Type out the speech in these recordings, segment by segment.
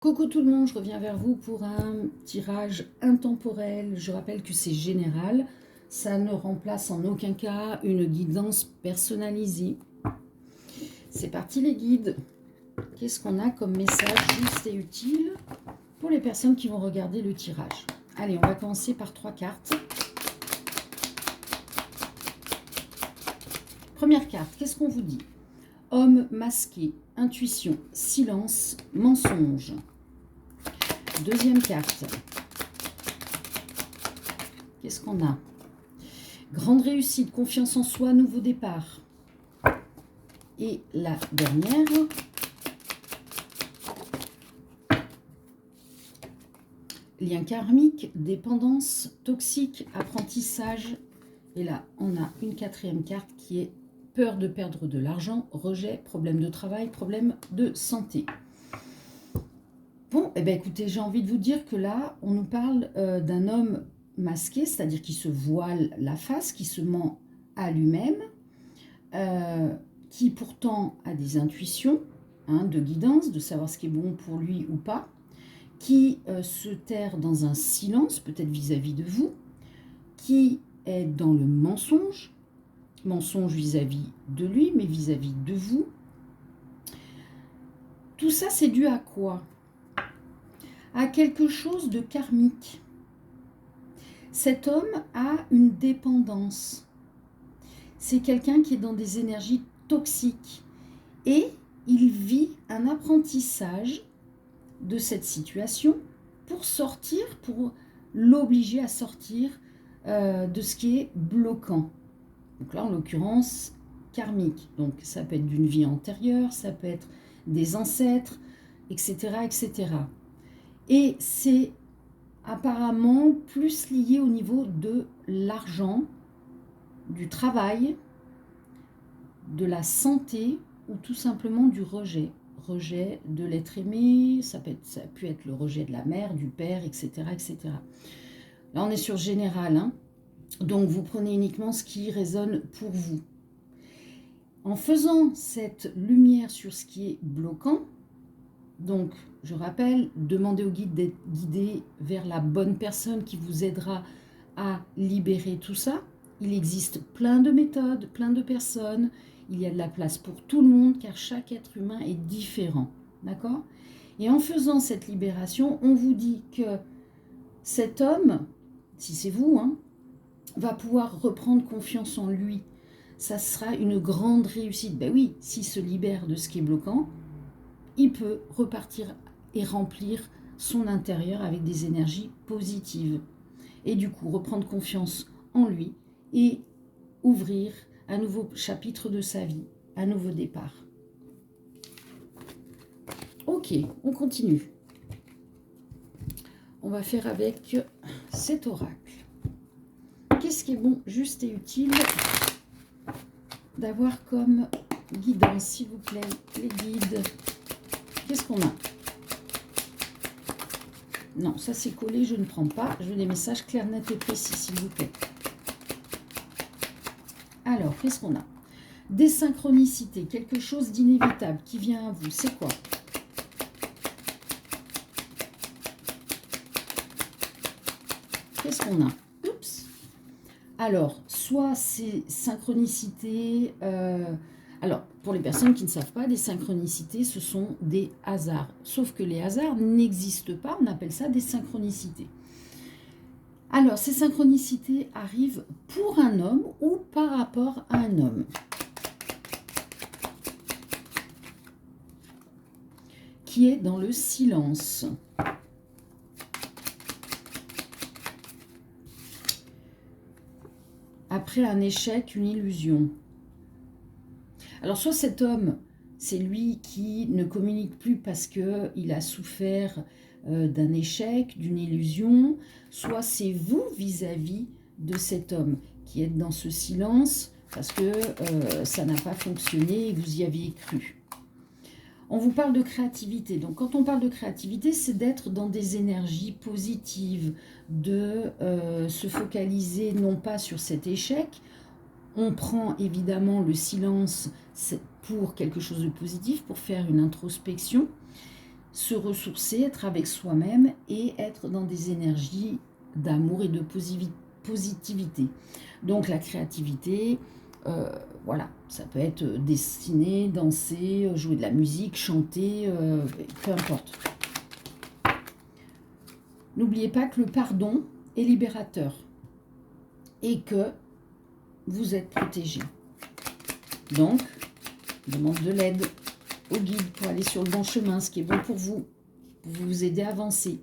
Coucou tout le monde, je reviens vers vous pour un tirage intemporel. Je rappelle que c'est général, ça ne remplace en aucun cas une guidance personnalisée. C'est parti les guides. Qu'est-ce qu'on a comme message juste et utile pour les personnes qui vont regarder le tirage? Allez, on va commencer par 3 cartes. Première carte, qu'est-ce qu'on vous dit? Homme masqué, intuition, silence, mensonge. Deuxième carte. Qu'est-ce qu'on a? Grande réussite, confiance en soi, nouveau départ. Et la dernière. Lien karmique, dépendance, toxique, apprentissage. Et là, on a une quatrième carte qui est peur de perdre de l'argent, rejet, problème de travail, problème de santé. Bon, eh bien écoutez, j'ai envie de vous dire que là, on nous parle d'un homme masqué, c'est-à-dire qui se voile la face, qui se ment à lui-même, qui pourtant a des intuitions, de guidance, de savoir ce qui est bon pour lui ou pas, qui se terre dans un silence, peut-être vis-à-vis de vous, qui est dans le mensonge vis-à-vis de lui, mais vis-à-vis de vous. Tout ça, c'est dû à quoi? À quelque chose de karmique. Cet homme a une dépendance. C'est quelqu'un qui est dans des énergies toxiques. Et il vit un apprentissage de cette situation pour sortir, pour l'obliger à sortir de ce qui est bloquant. Donc là, en l'occurrence, karmique. Donc ça peut être d'une vie antérieure, ça peut être des ancêtres, etc., etc. Et c'est apparemment plus lié au niveau de l'argent, du travail, de la santé ou tout simplement du rejet. Rejet de l'être aimé, ça peut être le rejet de la mère, du père, etc., etc. Là, on est sur général, donc vous prenez uniquement ce qui résonne pour vous. En faisant cette lumière sur ce qui est bloquant, donc je rappelle, demandez au guide d'être guidé vers la bonne personne qui vous aidera à libérer tout ça. Il existe plein de méthodes, plein de personnes. Il y a de la place pour tout le monde car chaque être humain est différent. D'accord? Et en faisant cette libération, on vous dit que cet homme, si c'est vous, va pouvoir reprendre confiance en lui. Ça sera une grande réussite. Ben oui, s'il se libère de ce qui est bloquant, il peut repartir et remplir son intérieur avec des énergies positives. Et du coup, reprendre confiance en lui et ouvrir un nouveau chapitre de sa vie, un nouveau départ. Ok, on continue. On va faire avec cet oracle. Qu'est-ce qui est bon, juste et utile d'avoir comme guidance, s'il vous plaît, les guides? Qu'est-ce qu'on a? Non, ça c'est collé, je ne prends pas. Je veux des messages clairs, nets et précis, s'il vous plaît. Alors, qu'est-ce qu'on a? Des synchronicités, quelque chose d'inévitable qui vient à vous. C'est quoi? Qu'est-ce qu'on a? Oups. Alors, soit ces synchronicités... alors, pour les personnes qui ne savent pas, des synchronicités, ce sont des hasards. Sauf que les hasards n'existent pas, on appelle ça des synchronicités. Alors, ces synchronicités arrivent pour un homme ou par rapport à un homme. Qui est dans le silence. Après un échec, une illusion. Alors, soit cet homme, c'est lui qui ne communique plus parce qu'il a souffert d'un échec, d'une illusion, soit c'est vous vis-à-vis de cet homme qui êtes dans ce silence parce que ça n'a pas fonctionné et vous y aviez cru. On vous parle de créativité. Donc, quand on parle de créativité, c'est d'être dans des énergies positives, de se focaliser non pas sur cet échec. On prend évidemment le silence pour quelque chose de positif, pour faire une introspection. se ressourcer, être avec soi-même et être dans des énergies d'amour et de positivité. Donc la créativité, voilà, ça peut être dessiner, danser, jouer de la musique, chanter, peu importe. N'oubliez pas que le pardon est libérateur et que vous êtes protégé. Donc, demande de l'aide au guide pour aller sur le bon chemin, ce qui est bon pour vous aider à avancer.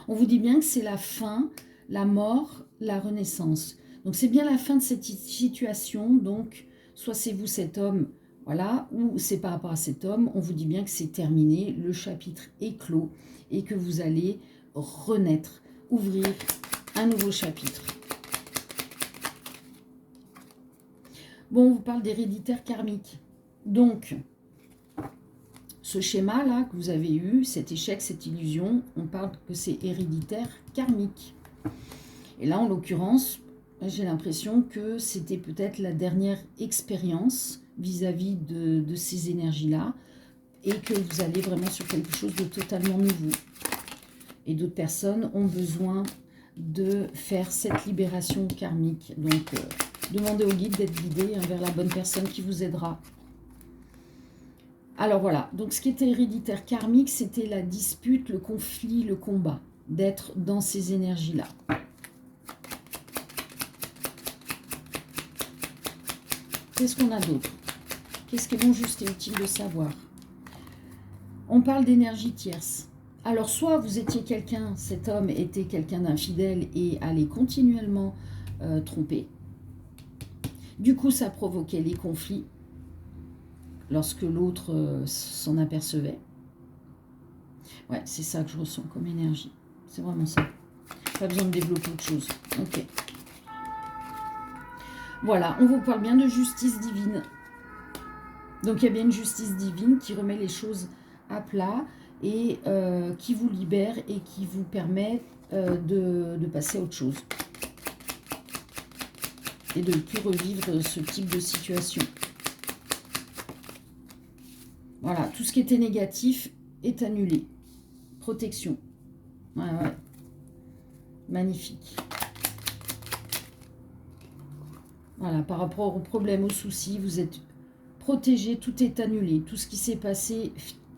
On vous dit bien que c'est la fin, la mort, la renaissance. Donc c'est bien la fin de cette situation, donc soit c'est vous cet homme, voilà, ou c'est par rapport à cet homme, on vous dit bien que c'est terminé, le chapitre est clos et que vous allez renaître, ouvrir un nouveau chapitre. Bon, on vous parle d'héréditaire karmique. Donc, ce schéma-là que vous avez eu, cet échec, cette illusion, on parle que c'est héréditaire karmique. Et là, en l'occurrence, j'ai l'impression que c'était peut-être la dernière expérience vis-à-vis de ces énergies-là et que vous allez vraiment sur quelque chose de totalement nouveau. Et d'autres personnes ont besoin de faire cette libération karmique. Donc, demandez au guide d'être guidé vers la bonne personne qui vous aidera. Alors voilà, donc ce qui était héréditaire karmique, c'était la dispute, le conflit, le combat, d'être dans ces énergies-là. Qu'est-ce qu'on a d'autre? Qu'est-ce qui est bon, juste et utile de savoir? On parle d'énergie tierce. Alors soit vous étiez quelqu'un, cet homme était quelqu'un d'infidèle et allait continuellement tromper. Du coup, ça provoquait les conflits lorsque l'autre s'en apercevait. Ouais, c'est ça que je ressens comme énergie. C'est vraiment ça. Pas besoin de développer autre chose. Ok. Voilà, on vous parle bien de justice divine. Donc il y a bien une justice divine qui remet les choses à plat et qui vous libère et qui vous permet de passer à autre chose. Et de ne plus revivre ce type de situation. Voilà, tout ce qui était négatif est annulé. Protection. Ouais. Magnifique. Voilà, par rapport aux problèmes, aux soucis, vous êtes protégé, tout est annulé. Tout ce qui s'est passé,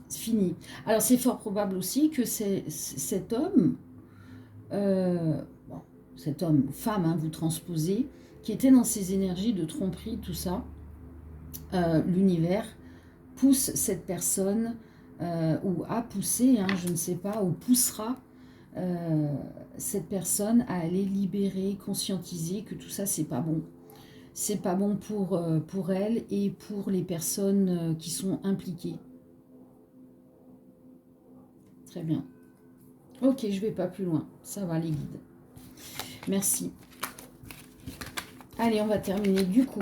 fini. Alors, c'est fort probable aussi que cet homme, cet homme, femme, hein, vous transposez, qui était dans ces énergies de tromperie, tout ça, l'univers pousse cette personne, ou a poussé, hein, je ne sais pas, ou poussera cette personne à aller libérer, conscientiser que tout ça, c'est pas bon. C'est pas bon pour elle et pour les personnes qui sont impliquées. Très bien. Ok, je vais pas plus loin. Ça va, les guides. Merci. Allez, on va terminer du coup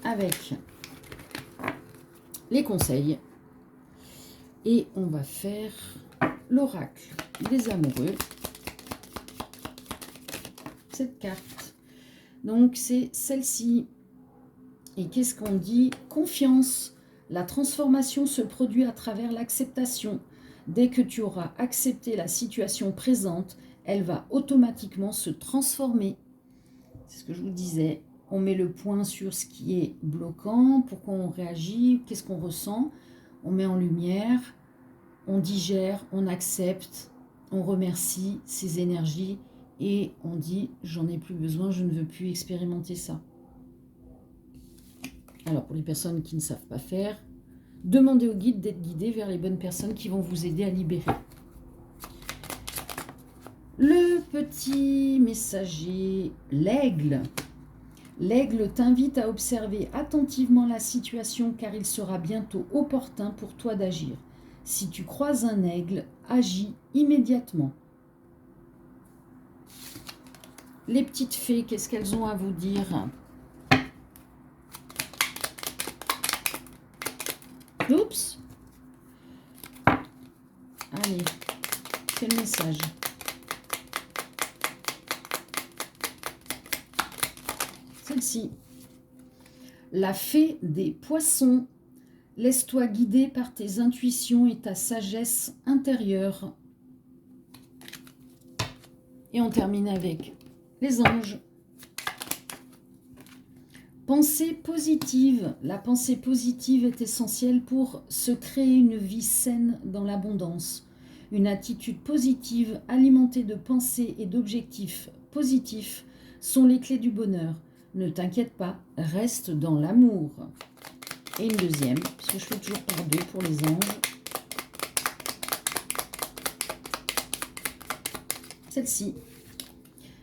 avec les conseils. Et on va faire l'oracle des amoureux. Cette carte. Donc, c'est celle-ci. Et qu'est-ce qu'on dit? Confiance. La transformation se produit à travers l'acceptation. Dès que tu auras accepté la situation présente, elle va automatiquement se transformer. C'est ce que je vous disais. On met le point sur ce qui est bloquant, pourquoi on réagit, qu'est-ce qu'on ressent. On met en lumière, on digère, on accepte, on remercie ces énergies et on dit « j'en ai plus besoin, je ne veux plus expérimenter ça ». Alors, pour les personnes qui ne savent pas faire, demandez au guide d'être guidé vers les bonnes personnes qui vont vous aider à libérer. Le petit messager, l'aigle. L'aigle t'invite à observer attentivement la situation car il sera bientôt opportun pour toi d'agir. Si tu croises un aigle, agis immédiatement. Les petites fées, qu'est-ce qu'elles ont à vous dire ? Oups. Allez, quel message ? Celle-ci. La fée des poissons. Laisse-toi guider par tes intuitions et ta sagesse intérieure. Et on termine avec les anges. Pensée positive. La pensée positive est essentielle pour se créer une vie saine dans l'abondance. Une attitude positive alimentée de pensées et d'objectifs positifs sont les clés du bonheur. Ne t'inquiète pas, reste dans l'amour. Et une deuxième, parce que je fais toujours par deux pour les anges. Celle-ci.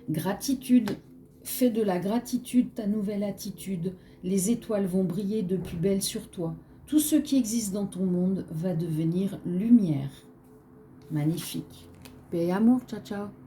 Gratitude. Fais de la gratitude ta nouvelle attitude. Les étoiles vont briller de plus belle sur toi. Tout ce qui existe dans ton monde va devenir lumière. Magnifique. Paix et amour. Ciao, ciao.